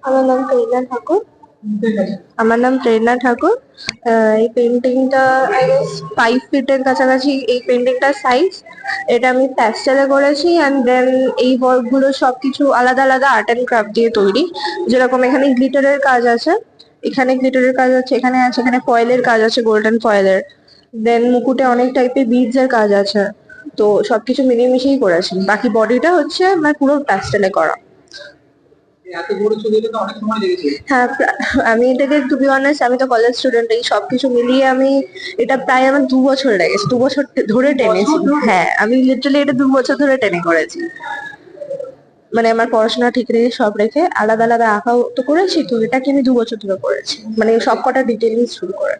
আমার নাম প্রেরণা ঠাকুর। আমার নাম প্রেরণা ঠাকুর। এই পেন্টিংটা আই গেস 5 ফিটের কাছাকাছি এই পেন্টিংটার সাইজ। এটা আমি প্যাস্টেলে করেছি, অ্যান্ড দেন এই ওয়ার্ক গুলো সবকিছু আলাদা আলাদা আর্ট অ্যান্ড ক্রাফট দিয়ে তৈরি। যেরকম এখানে গ্লিটারের কাজ আছে, এখানে গ্লিটারের কাজ আছে, এখানে আছে, এখানে ফয়েলের কাজ আছে, গোল্ডেন ফয়েলের। দেন মুকুটে অনেক টাইপের বিডস এর কাজ আছে। তো সবকিছু মিলিয়ে মিশিয়েই করেছি। বাকি বডিটা হচ্ছে আমার পুরো প্যাস্টেলে করা। এত বড় ছবি তো অনেক সময় লেগেছে। হ্যাঁ, আমি এটাকে টু বি অনেস্ট, আমি তো কলেজ স্টুডেন্ট, এই সবকিছু মিলিয়ে আমি এটা প্রায় আমার 2 বছর লেগেছে, 2 বছর ধরে টেনেছি। হ্যাঁ, আমি লিটারালি এটা 2 বছর ধরে টেনে করেছি। মানে আমার পড়াশোনা ঠিক রেখে সব রেখে আলাদা আলাদা আঁকাও তো করেছি, তো এটাকে আমি 2 বছর ধরে করেছি, মানে সব কটা ডিটেইলিং শুরু করে।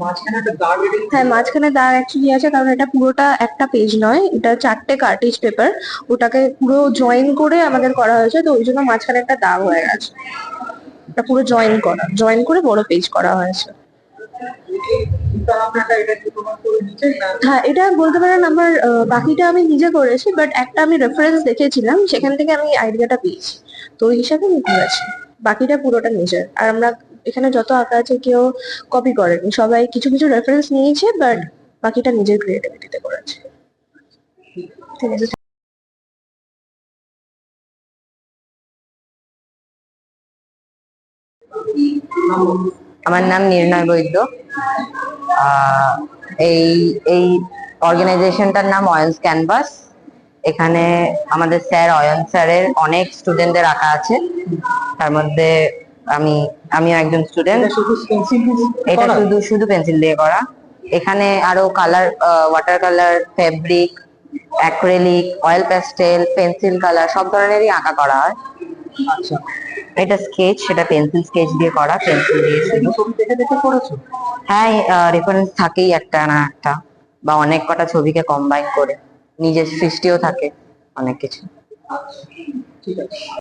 মাঝখানে একটা দাগ কেটে হ্যাঁ, মাঝখানে দাগ অ্যাকচুয়ালি আছে, কারণ এটা পুরোটা একটা পেজ নয়, এটা 4টে কার্টিজ পেপার। ওটাকে পুরো জয়েন করে আমাদের করা হয়েছে, তো ওই জন্য মাঝখানে একটা দাগ হয়ে গেছে। এটা পুরো জয়েন করে বড় পেজ করা হয়েছে। চিন্তা ভাবনাটা এটা কি তোমার করে নিচে না? হ্যাঁ, এটা বলতে পারেন আমার বাকিটা আমি নিজে করেছি, বাট একটা আমি রেফারেন্স দেখেছিলাম, সেখান থেকে আমি আইডিয়াটা পেয়েছি। তো ওই হিসাবে আমি করেছি। বাকিটা পুরোটা নিজের। আর আমরা এখানে যত আঁকা আছে কেউ কপি করেনি, সবাই কিছু কিছু রেফারেন্স নিয়েছে, বাট বাকিটা নিজের ক্রিয়েটিভিটিতে করেছে। ঠিক আছে। আমার নাম নির্ণয় বৈদ্য। আহ, এই এই অর্গানাইজেশনটার নাম অয়ন্স ক্যানভাস। এখানে আমাদের স্যার অয়ন স্যারের অনেক স্টুডেন্টদের আঁকা আছে। তার মধ্যে আমি আমিও একজন স্টুডেন্ট। এটা শুধু পেন্সিল এটা শুধু শুধু পেন্সিল দিয়ে করা। এখানে আরো colour, water colour, fabric, acrylic, oil pastel, pencil colour সব ধরনেরই আঁকা করা হয়। আচ্ছা, এটা স্কেচ, সেটা পেন্সিল স্কেচ দিয়ে করা, পেন্সিল দিয়ে শুধু। ছবি দেখে দেখে করেছো? হ্যাঁ, রেফারেন্স থাকেই একটা না একটা, বা অনেক কটা ছবিকে কম্বাইন করে নিজের সৃষ্টিও থাকে অনেক কিছু। আচ্ছা, ঠিক আছে।